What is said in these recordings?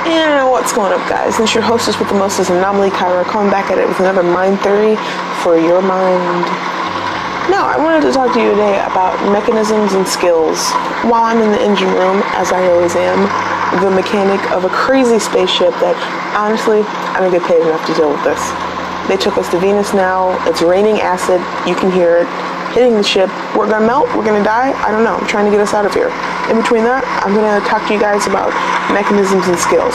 And what's going up, guys? It's your hostess with the mostest, Anomalycyra, coming back at it with another mind theory for your mind. Now, I wanted to talk to you today about mechanisms and skills while I'm in the engine room, as I always am, the mechanic of a crazy spaceship that, honestly, I don't get paid enough to deal with this. They took us to Venus now. It's raining acid. You can hear it hitting the ship. We're gonna melt. We're gonna die. I don't know. I'm trying to get us out of here. In between that, I'm gonna talk to you guys about mechanisms and skills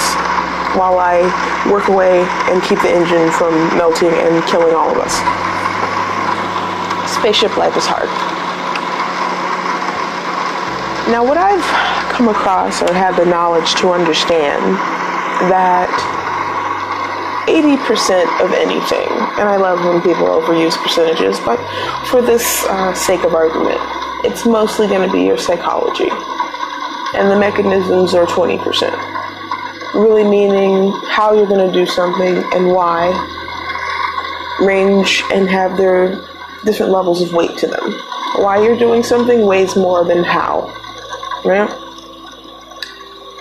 while I work away and keep the engine from melting and killing all of us. Spaceship life is hard. Now, what I've come across or had the knowledge to understand that 80% of anything, and I love when people overuse percentages, but for this sake of argument, it's mostly going to be your psychology. And the mechanisms are 20%. Really meaning how you're going to do something and why, range and have their different levels of weight to them. Why you're doing something weighs more than how, right?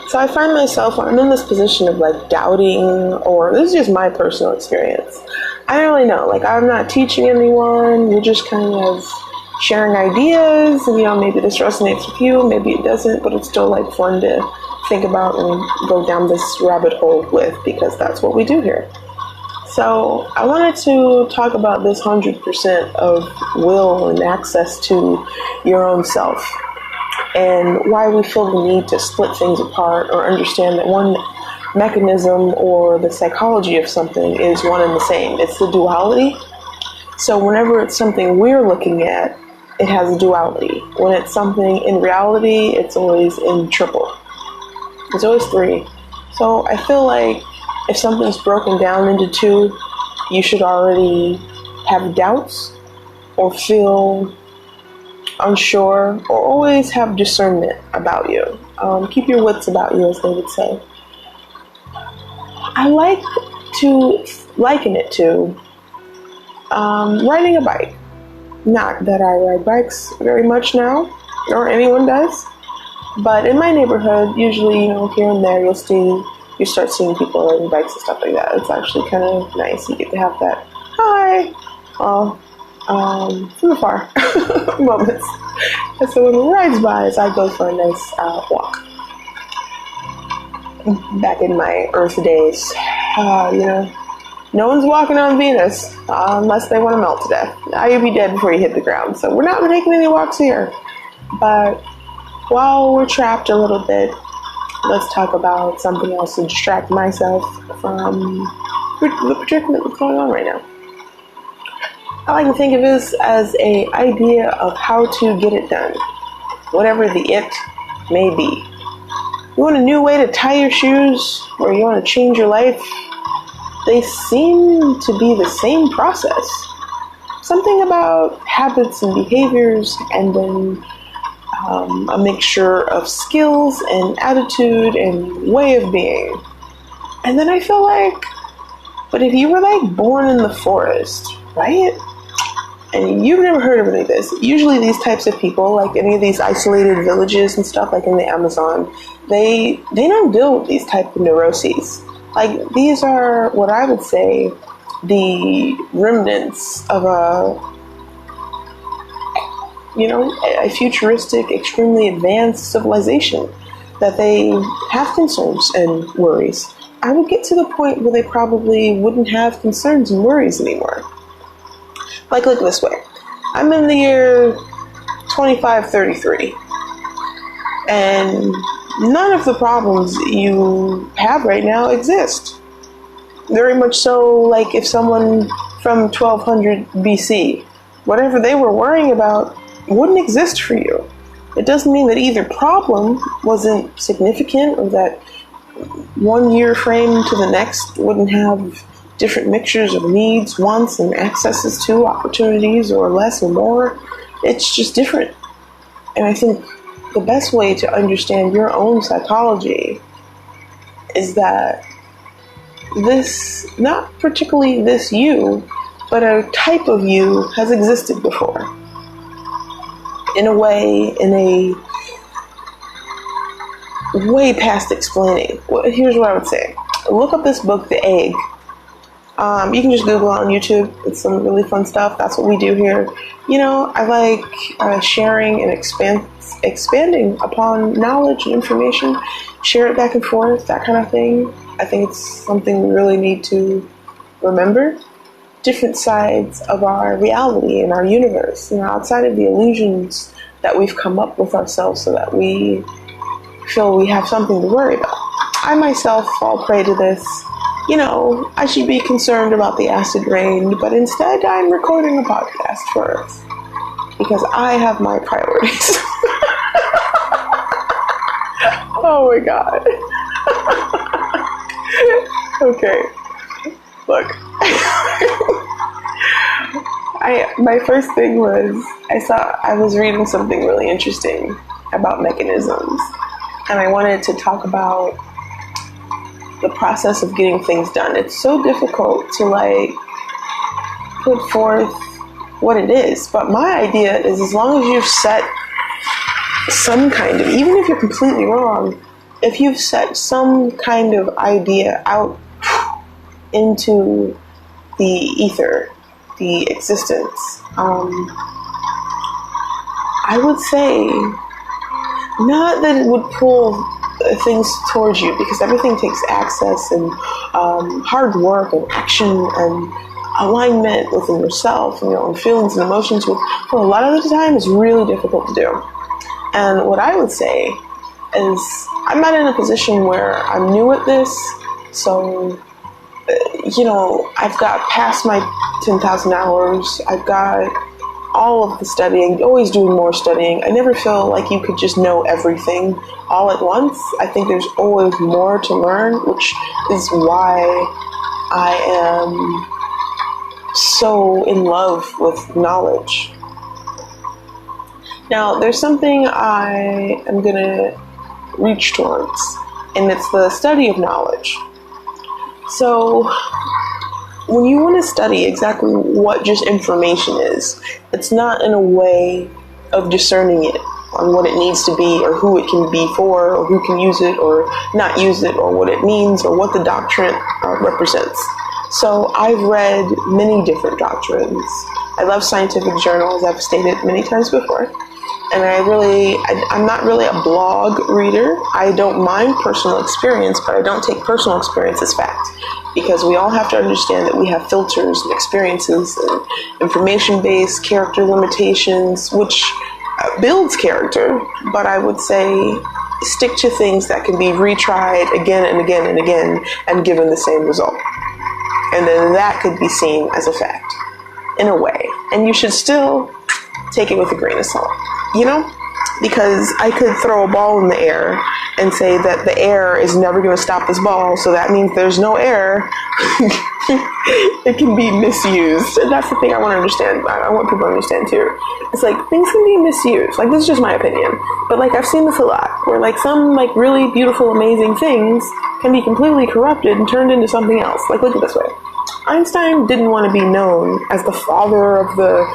So I find myself, when I'm in this position of like doubting, or this is just my personal experience. I don't really know, like I'm not teaching anyone, we're just kind of sharing ideas, and maybe this resonates with you, maybe it doesn't, but it's still like fun to think about and go down this rabbit hole with, because that's what we do here. So I wanted to talk about this 100% of will and access to your own self, and why we feel the need to split things apart or understand that one mechanism or the psychology of something is one and the same. It's the duality. So whenever it's something we're looking at, it has a duality. When it's something in reality, it's always in triple. It's always 3. So I feel like if something's broken down into 2, you should already have doubts or feel unsure, or always have discernment about you. Keep your wits about you, as they would say. I like to liken it to riding a bike. Not that I ride bikes very much now, or anyone does, but in my neighborhood, usually, here and there, you start seeing people riding bikes and stuff like that. It's actually kind of nice. You get to have that, hi, from afar moments. And so when it rides by, I go for a nice walk. Back in my Earth days, no one's walking on Venus unless they want to melt to death. Now you'd be dead before you hit the ground. So we're not taking any walks here. But while we're trapped a little bit, let's talk about something else to distract myself from the predicament that's going on right now. I like to think of this as an idea of how to get it done, whatever the it may be. You want a new way to tie your shoes, or you want to change your life? They seem to be the same process. Something about habits and behaviors, and then a mixture of skills and attitude and way of being. And then I feel like, but if you were like born in the forest, right? And you've never heard of any of this. Usually these types of people, like any of these isolated villages and stuff, like in the Amazon, they don't deal with these type of neuroses. Like, these are what I would say the remnants of a futuristic, extremely advanced civilization, that they have concerns and worries. I would get to the point where they probably wouldn't have concerns and worries anymore. Like, look this way. I'm in the year 2533, and none of the problems you have right now exist. Very much so, like if someone from 1200 BC, whatever they were worrying about wouldn't exist for you. It doesn't mean that either problem wasn't significant, or that 1 year frame to the next wouldn't have different mixtures of needs, wants, and accesses to opportunities, or less or more. It's just different. And I think the best way to understand your own psychology is that this, not particularly this you, but a type of you has existed before. In a way, in a way past explaining. Here's what I would say. Look up this book, The Egg. You can just Google it on YouTube. It's some really fun stuff. That's what we do here. I like sharing and expanding upon knowledge and information. Share it back and forth, that kind of thing. I think it's something we really need to remember. Different sides of our reality and our universe, outside of the illusions that we've come up with ourselves so that we feel we have something to worry about. I myself fall prey to this. I should be concerned about the acid rain, but instead I'm recording a podcast first because I have my priorities. Oh my god. Okay. Look. My first thing was I was reading something really interesting about mechanisms, and I wanted to talk about the process of getting things done. It's so difficult to put forth what it is, but my idea is as long as you've set some kind of, even if you're completely wrong, if you've set some kind of idea out into the ether, the existence, I would say not that it would pull things towards you, because everything takes access and hard work and action and alignment within yourself and your own feelings and emotions, which for a lot of the time is really difficult to do. And what I would say is I'm not in a position where I'm new at this, so I've got past my 10,000 hours. I've got all of the studying, always doing more studying. I never feel like you could just know everything all at once. I think there's always more to learn, which is why I am so in love with knowledge. Now, there's something I am going to reach towards, and it's the study of knowledge. So, when you want to study exactly what just information is, it's not in a way of discerning it on what it needs to be or who it can be for or who can use it or not use it or what it means or what the doctrine represents. So I've read many different doctrines. I love scientific journals, I've stated many times before. And I'm not really a blog reader. I don't mind personal experience, but I don't take personal experience as fact. Because we all have to understand that we have filters and experiences and information-based character limitations, which builds character. But I would say stick to things that can be retried again and again and again and given the same result. And then that could be seen as a fact, in a way. And you should still take it with a grain of salt. Because I could throw a ball in the air and say that the air is never going to stop this ball, so that means there's no air. It can be misused. And that's the thing I want to understand. I want people to understand too. It's things can be misused. This is just my opinion. But I've seen this a lot, where some really beautiful, amazing things can be completely corrupted and turned into something else. Look at it this way. Einstein didn't want to be known as the father of the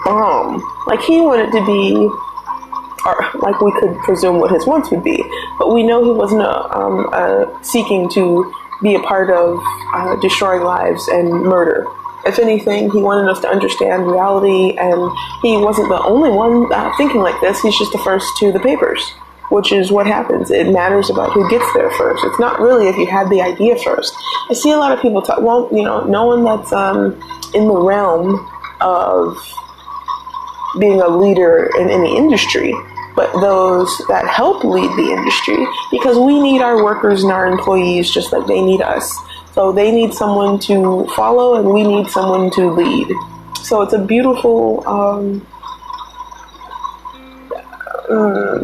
bomb. He wanted to be, or we could presume what his wants would be, but we know he wasn't seeking to be a part of destroying lives and murder. If anything, he wanted us to understand reality, and he wasn't the only one thinking like this. He's just the first to the papers, which is what happens. It matters about who gets there first. It's not really if you had the idea first. I see a lot of people talk, no one that's in the realm of being a leader in any industry, but those that help lead the industry, because we need our workers and our employees just like they need us. So they need someone to follow and we need someone to lead. So it's a beautiful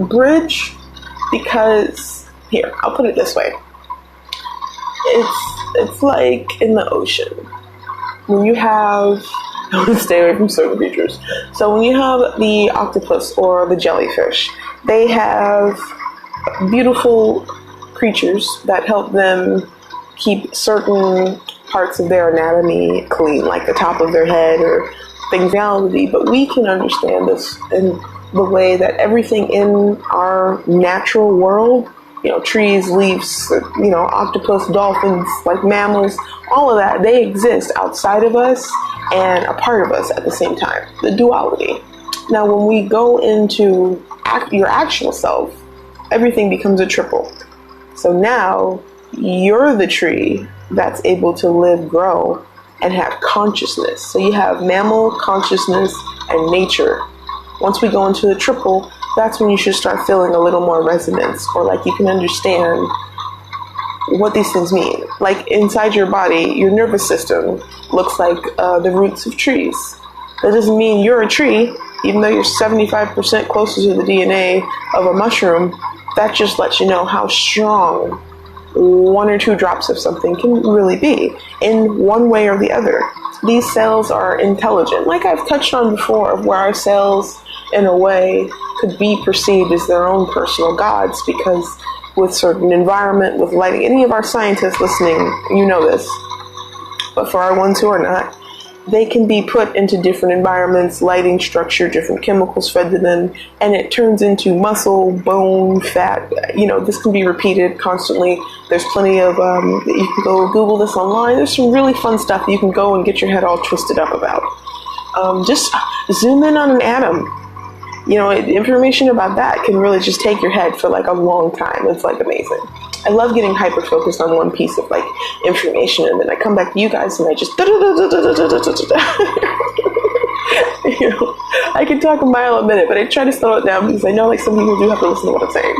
bridge, because here, I'll put it this way. It's like in the ocean. When you have, I want to stay away from certain creatures. So when you have the octopus or the jellyfish, they have beautiful creatures that help them keep certain parts of their anatomy clean, like the top of their head or things reality. But we can understand this in the way that everything in our natural world trees, leaves, octopus, dolphins, like mammals, all of that, they exist outside of us and a part of us at the same time. The duality. Now, when we go into your actual self, everything becomes a triple. So now you're the tree that's able to live, grow, and have consciousness. So you have mammal, consciousness, and nature. Once we go into the triple, that's when you should start feeling a little more resonance, or like you can understand what these things mean. Like inside your body, your nervous system looks like the roots of trees. That doesn't mean you're a tree, even though you're 75% closer to the DNA of a mushroom. That just lets you know how strong 1 or 2 drops of something can really be in one way or the other. These cells are intelligent, like I've touched on before, of where our cells in a way could be perceived as their own personal gods, because with certain environment, with lighting, any of our scientists listening, you know this, but for our ones who are not, they can be put into different environments, lighting, structure, different chemicals fed to them, and it turns into muscle, bone, fat. This can be repeated constantly. There's plenty of, you can go Google this online. There's some really fun stuff that you can go and get your head all twisted up about. Just zoom in on an atom. Information about that can really just take your head for like a long time. It's like amazing. I love getting hyper focused on one piece of like information, and then I come back to you guys and I just I can talk a mile a minute, but I try to slow it down because I know like some people do have to listen to what I'm saying.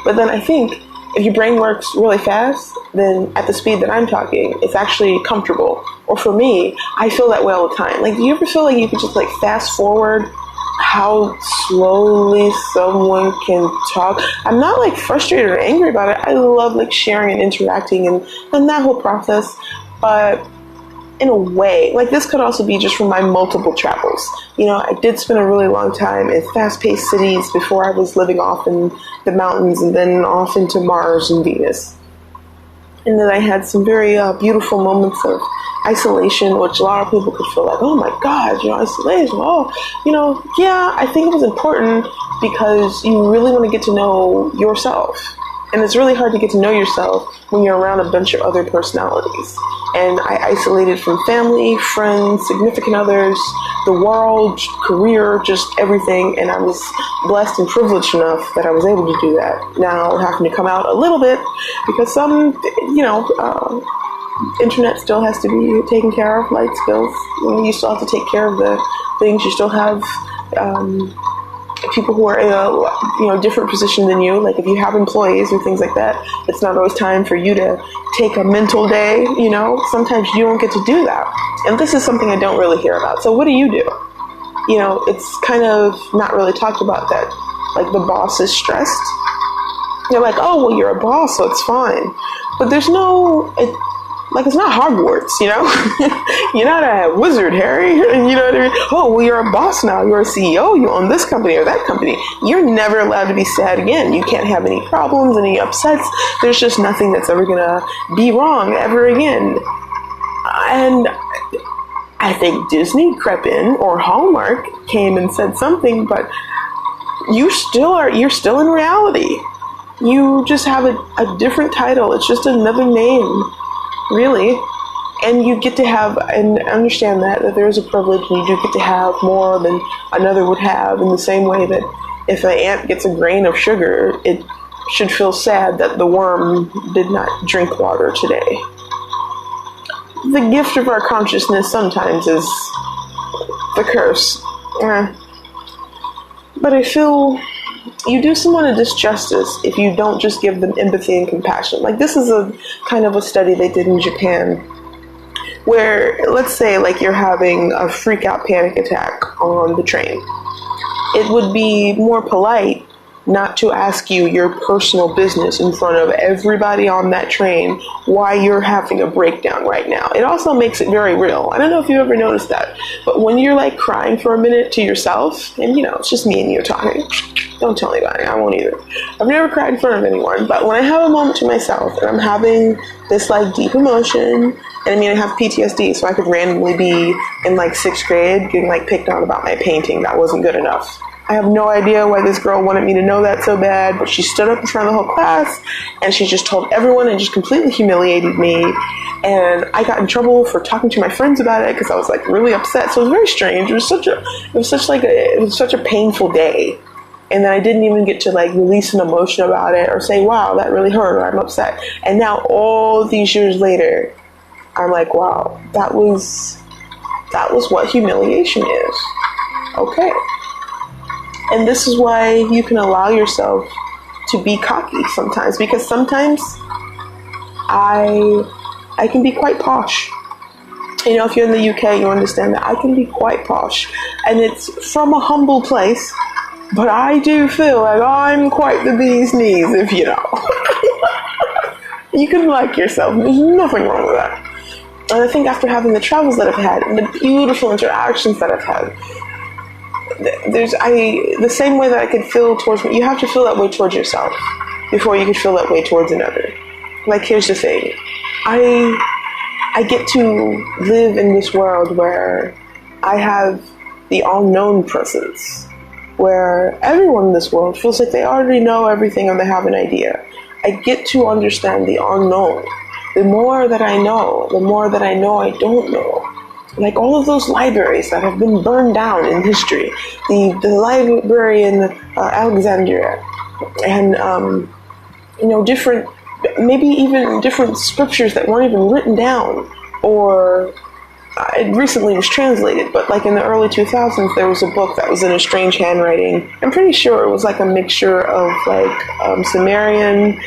But then I think if your brain works really fast, then at the speed that I'm talking, it's actually comfortable. Or for me, I feel that way all the time. Like, do you ever feel like you could just like fast forward how slowly someone can talk? I'm not like frustrated or angry about it. I love like sharing and interacting and that whole process. But in a way, like this could also be just from my multiple travels. I did spend a really long time in fast-paced cities before I was living off in the mountains and then off into Mars and Venus. And then I had some very beautiful moments of isolation, which a lot of people could feel like, oh my God, isolation. Yeah, I think it was important because you really want to get to know yourself. And it's really hard to get to know yourself when you're around a bunch of other personalities. And I isolated from family, friends, significant others, the world, career, just everything. And I was blessed and privileged enough that I was able to do that. Now having to come out a little bit because some, internet still has to be taken care of, light skills. You still have to take care of the things. You still have people who are in a different position than you. Like if you have employees or things like that, it's not always time for you to take a mental day. Sometimes you don't get to do that. And this is something I don't really hear about. So what do? It's kind of not really talked about that. Like the boss is stressed. They're like, oh, well, you're a boss, so it's fine. But there's it's not Hogwarts, You're not a wizard, Harry. You know what I mean? Oh, well, you're a boss now. You're a CEO. You own this company or that company. You're never allowed to be sad again. You can't have any problems, any upsets. There's just nothing that's ever going to be wrong ever again. And I think Disney crept in, or Hallmark came and said something, but you're still in reality. You just have a different title. It's just another name. Really. And you get to have and understand that there is a privilege, and you do get to have more than another would have, in the same way that if an ant gets a grain of sugar, it should feel sad that the worm did not drink water today. The gift of our consciousness sometimes is the curse. But I feel you do someone a disjustice if you don't just give them empathy and compassion. Like this is a kind of a study they did in Japan, where let's say like you're having a freak out panic attack on the train. It would be more polite not to ask you your personal business in front of everybody on that train why you're having a breakdown right now. It also makes it very real. I don't know if you ever noticed that, but when you're like crying for a minute to yourself, and it's just me and you talking, don't tell anybody, I won't either. I've never cried in front of anyone, but when I have a moment to myself and I'm having this like deep emotion, and I have PTSD, so I could randomly be in like 6th grade getting like picked on about my painting that wasn't good enough. I have no idea why this girl wanted me to know that so bad, but she stood up in front of the whole class and she just told everyone and just completely humiliated me. And I got in trouble for talking to my friends about it because I was like really upset. So it was very strange. It was such a painful day. And then I didn't even get to like release an emotion about it or say, wow, that really hurt, or I'm upset. And now all these years later, I'm like, wow, that was what humiliation is. Okay. And this is why you can allow yourself to be cocky sometimes, because sometimes I can be quite posh. You know, if you're in the UK, you understand that I can be quite posh. And it's from a humble place, but I do feel like I'm quite the bee's knees, if you know. You can like yourself. There's nothing wrong with that. And I think after having the travels that I've had and the beautiful interactions that I've had, the same way that I could feel towards me, you have to feel that way towards yourself before you can feel that way towards another. Like, here's the thing. I get to live in this world where I have the unknown presence, where everyone in this world feels like they already know everything and they have an idea. I get to understand the unknown. The more that I know, the more that I know I don't know. Like all of those libraries that have been burned down in history, the library in Alexandria, and different, maybe even different scriptures that weren't even written down, or it recently was translated, but like in the early 2000s, there was a book that was in a strange handwriting. I'm pretty sure it was like a mixture of like Sumerian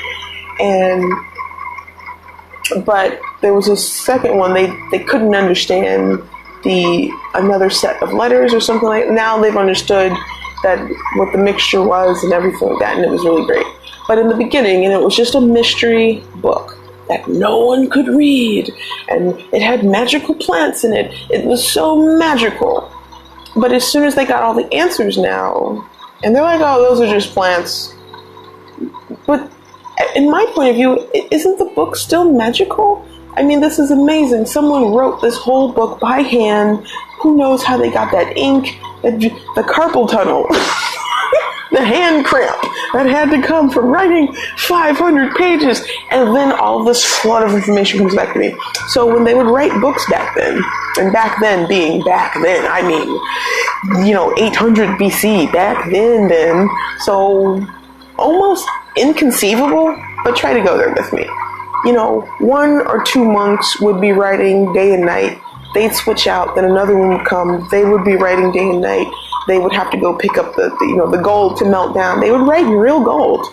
but there was a second one they couldn't understand another set of letters or something like that. Now they've understood that what the mixture was and everything like that, and it was really great. But in the beginning, and it was just a mystery book that no one could read, and it had magical plants in it. It was so magical. But as soon as they got all the answers now, and they're like, oh, those are just plants. But in my point of view, isn't the book still magical? I mean, this is amazing. Someone wrote this whole book by hand. Who knows how they got that ink, the carpal tunnel, the hand cramp that had to come from writing 500 pages. And then all this flood of information comes back to me. So when they would write books back then, and back then being back then, I mean, 800 BC, back then. So almost inconceivable, but try to go there with me. 1 or 2 monks would be writing day and night. They'd switch out, then another one would come. They would be writing day and night. They would have to go pick up the gold to melt down. They would write in real gold.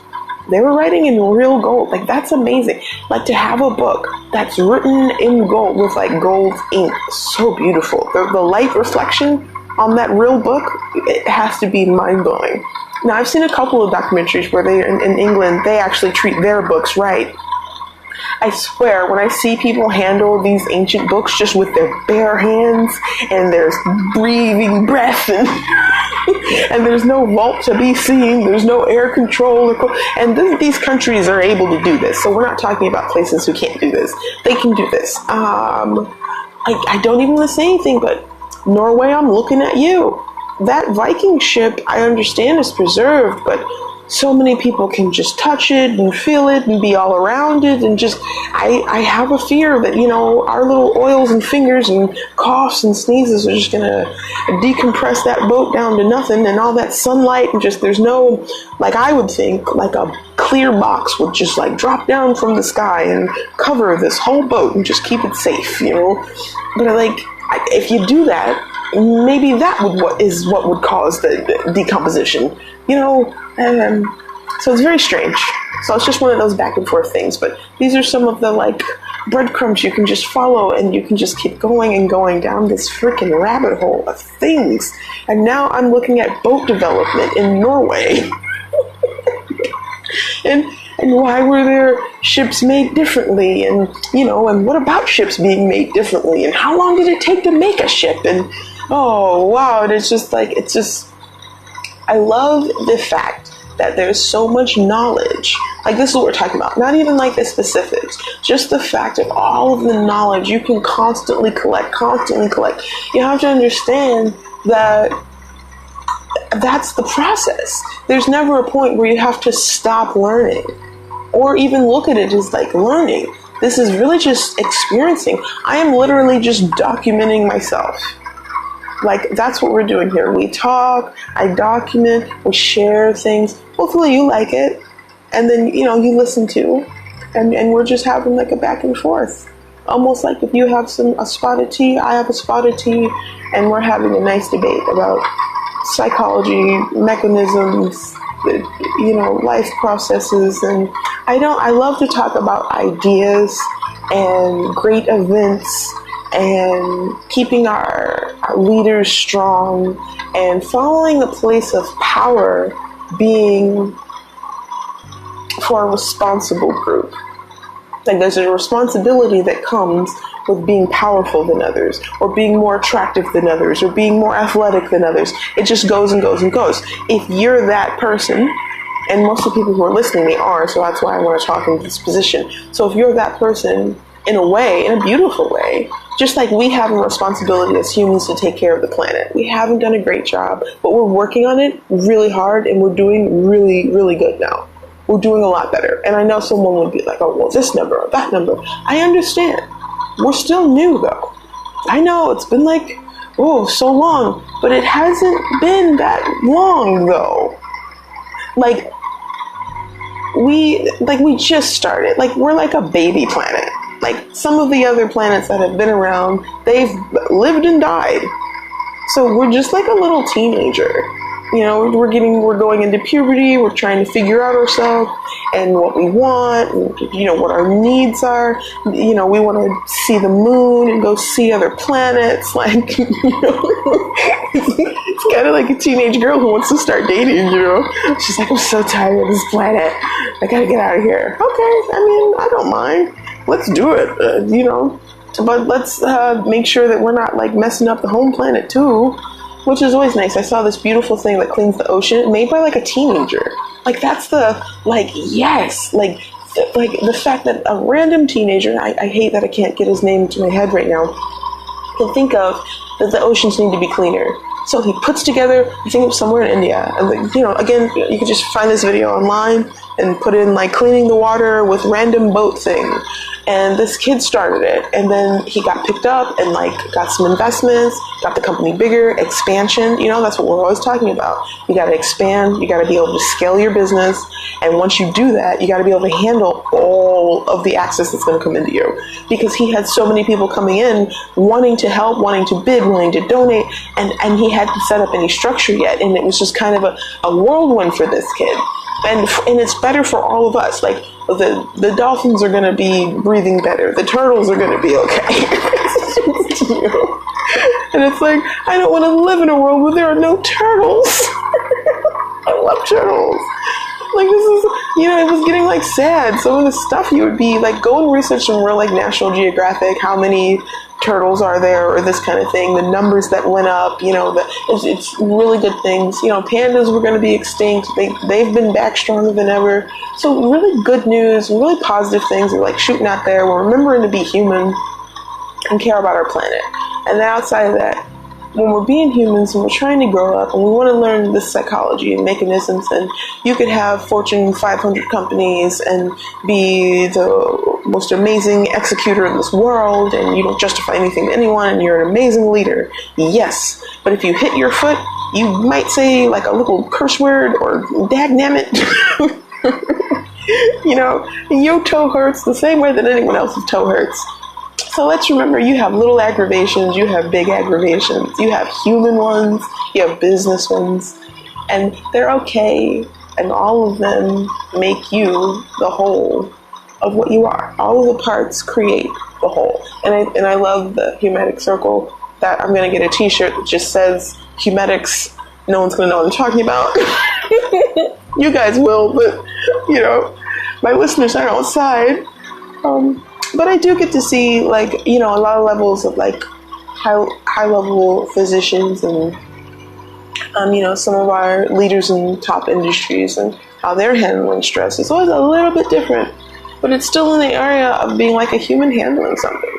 They were writing in real gold. Like, that's amazing. Like, to have a book that's written in gold with like gold ink, so beautiful. The light reflection on that real book, it has to be mind-blowing. Now, I've seen a couple of documentaries where in England, they actually treat their books right. I swear, when I see people handle these ancient books just with their bare hands, and there's breathing breath, and there's no vault to be seen, there's no air control, and these countries are able to do this. So we're not talking about places who can't do this. They can do this. I don't even want to say anything, but Norway, I'm looking at you. That Viking ship, I understand, is preserved, but so many people can just touch it and feel it and be all around it, and just, I have a fear that, our little oils and fingers and coughs and sneezes are just gonna decompress that boat down to nothing, and all that sunlight, and just, there's no, like, I would think, like a clear box would just like drop down from the sky and cover this whole boat and just keep it safe, But like, if you do that, maybe that is what would cause the decomposition, so it's very strange. So it's just one of those back and forth things. But these are some of the like breadcrumbs you can just follow, and you can just keep going and going down this freaking rabbit hole of things. And now I'm looking at boat development in Norway. and why were their ships made differently? And, and what about ships being made differently? And how long did it take to make a ship? And, oh, wow. And it's just like, I love the fact that there's so much knowledge. Like, this is what we're talking about. Not even like the specifics. Just the fact of all of the knowledge you can constantly collect. You have to understand that that's the process. There's never a point where you have to stop learning or even look at it as like learning. This is really just experiencing. I am literally just documenting myself. Like, that's what we're doing here. We talk, I document, we share things. Hopefully you like it. And then, you listen to. And we're just having like a back and forth. Almost like if you have a spot of tea, I have a spot of tea, and we're having a nice debate about psychology, mechanisms, life processes. And I love to talk about ideas and great events and keeping our leaders strong and following a place of power being for a responsible group. Like, there's a responsibility that comes with being powerful than others, or being more attractive than others, or being more athletic than others. It just goes and goes and goes. If you're that person, and most of the people who are listening, they are, so that's why I want to talk in this position. So if you're that person, in a beautiful way, just like we have a responsibility as humans to take care of the planet. We haven't done a great job, but we're working on it really hard, and we're doing really, really good now. We're doing a lot better. And I know someone would be like, oh, well, this number or that number. I understand. We're still new, though. I know it's been like, so long, but it hasn't been that long, though. Like, we just started. Like, we're like a baby planet. Like, some of the other planets that have been around, they've lived and died. So we're just like a little teenager. We're going into puberty, we're trying to figure out ourselves and what we want, and, what our needs are. We want to see the moon and go see other planets. Like, it's kind of like a teenage girl who wants to start dating, She's like, I'm so tired of this planet. I gotta get out of here. Okay, I don't mind. Let's do it, But let's make sure that we're not, like, messing up the home planet, too. Which is always nice. I saw this beautiful thing that cleans the ocean, made by like a teenager. Like, that's the, like, yes, like the fact that a random teenager, I hate that I can't get his name to my head right now, can think of that the oceans need to be cleaner. So he puts together, I think it was somewhere in India, and again, you can just find this video online and put in like cleaning the water with random boat thing. And this kid started it, and then he got picked up and like got some investments, got the company bigger, expansion. That's what we're always talking about. You got to expand, you got to be able to scale your business, and once you do that, you got to be able to handle all of the access that's going to come into you. Because he had so many people coming in, wanting to help, wanting to bid, wanting to donate, and he hadn't set up any structure yet, and it was just kind of a whirlwind for this kid. And it's better for all of us. Like, the dolphins are going to be breathing better. The turtles are going to be okay. And it's like, I don't want to live in a world where there are no turtles. I love turtles. Like, this is, it was getting like sad. Some of the stuff you would be like, go and research some real like National Geographic, how many turtles are there, or this kind of thing, the numbers that went up, it's really good things. Pandas were going to be extinct. They've been back stronger than ever. So really good news, really positive things are like shooting out there. We're remembering to be human and care about our planet. And then outside of that, when we're being humans and we're trying to grow up and we want to learn this psychology and mechanisms, and you could have Fortune 500 companies and be the most amazing executor in this world, and you don't justify anything to anyone, and you're an amazing leader. Yes, but if you hit your foot, you might say like a little curse word or dagnammit. Your toe hurts the same way that anyone else's toe hurts. So let's remember, you have little aggravations, you have big aggravations, you have human ones, you have business ones, and they're okay, and all of them make you the whole of what you are. All of the parts create the whole. And I love the Humatic Circle, that I'm going to get a t-shirt that just says Humetics. No one's going to know what I'm talking about. You guys will, but, my listeners are outside. But I do get to see, like, a lot of levels of, like, high-level physicians and, some of our leaders in top industries and how they're handling stress. It's always a little bit different, but it's still in the area of being like a human handling something.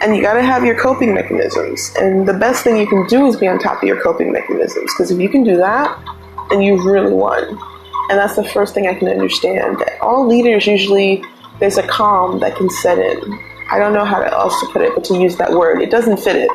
And you got to have your coping mechanisms. And the best thing you can do is be on top of your coping mechanisms. Because if you can do that, then you've really won. And that's the first thing I can understand. That all leaders usually, there's a calm that can set in. I don't know how else to put it, but to use that word. It doesn't fit it.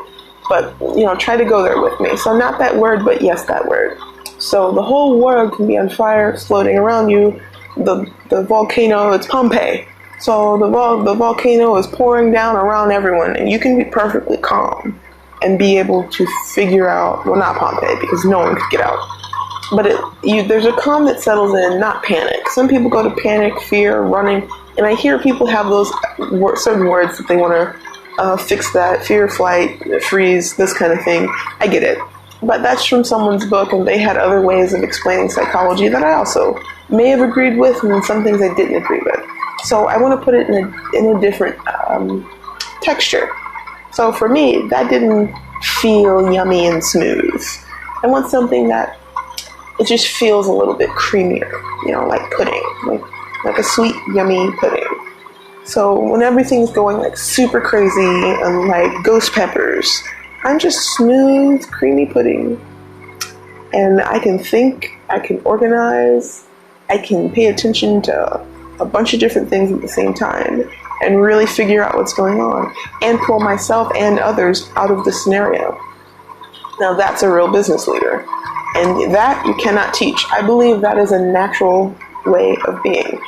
But, try to go there with me. So not that word, but yes, that word. So the whole world can be on fire, exploding around you. The volcano, it's Pompeii. So the volcano is pouring down around everyone, and you can be perfectly calm and be able to figure out, well, not Pompeii, because no one could get out. But there's a calm that settles in, not panic. Some people go to panic, fear, running, and I hear people have those certain words that they want to fix that, fear, flight, freeze, this kind of thing. I get it. But that's from someone's book, and they had other ways of explaining psychology that I also may have agreed with, and then some things I didn't agree with. So I want to put it in a different texture. So for me, that didn't feel yummy and smooth. I want something that it just feels a little bit creamier, like pudding, like a sweet, yummy pudding. So when everything's going like super crazy and like ghost peppers, I'm just smooth, creamy pudding. And I can think, I can organize, I can pay attention to a bunch of different things at the same time and really figure out what's going on and pull myself and others out of the scenario. Now that's a real business leader. And that you cannot teach. I believe that is a natural way of being.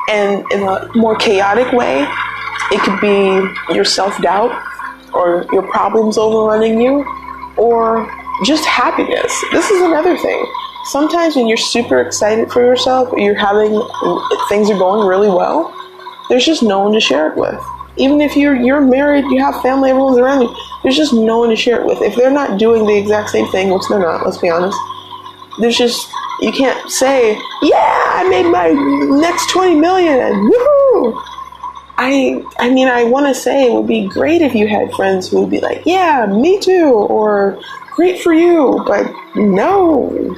And in a more chaotic way, it could be your self-doubt or your problems overrunning you or just happiness. This is another thing. Sometimes when you're super excited for yourself, or things are going really well, there's just no one to share it with. Even if you're married, you have family, everyone's around you, there's just no one to share it with. If they're not doing the exact same thing, which they're not, let's be honest, you can't say, yeah, I made my next 20 million, woohoo! I want to say it would be great if you had friends who would be like, yeah, me too, or great for you, but no.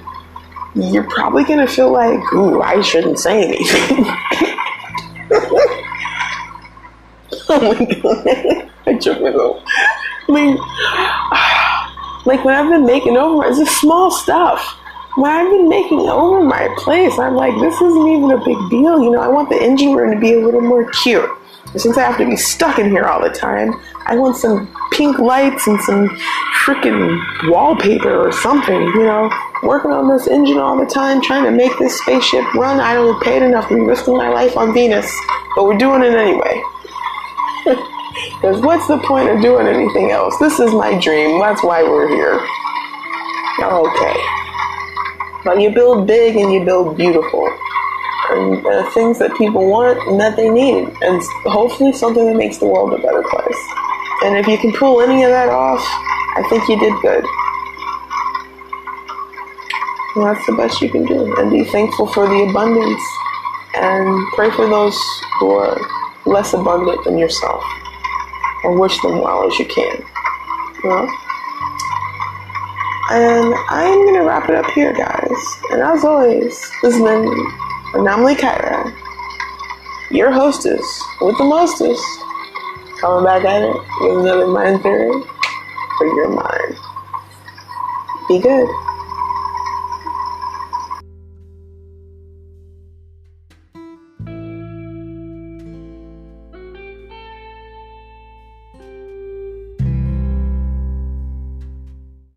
You're probably going to feel like, ooh, I shouldn't say anything. Oh my God. I joke myself. Like when I've been making over, it's just small stuff. When I've been making over my place, I'm like, this isn't even a big deal. I want the engine room to be a little more cute. Since I have to be stuck in here all the time, I want some pink lights and some freaking wallpaper or something, working on this engine all the time, trying to make this spaceship run. I don't get paid enough to be risking my life on Venus, but we're doing it anyway. Because what's the point of doing anything else? This is my dream. That's why we're here. Okay. But you build big and you build beautiful. And things that people want and that they need. And hopefully something that makes the world a better place. And if you can pull any of that off, I think you did good. And that's the best you can do. And be thankful for the abundance. And pray for those who are less abundant than yourself. Or wish them well as you can. And I'm going to wrap it up here, guys. And as always, this has been Anomalycyra, your hostess with the mostest, coming back at it with another mind theory for your mind. Be good.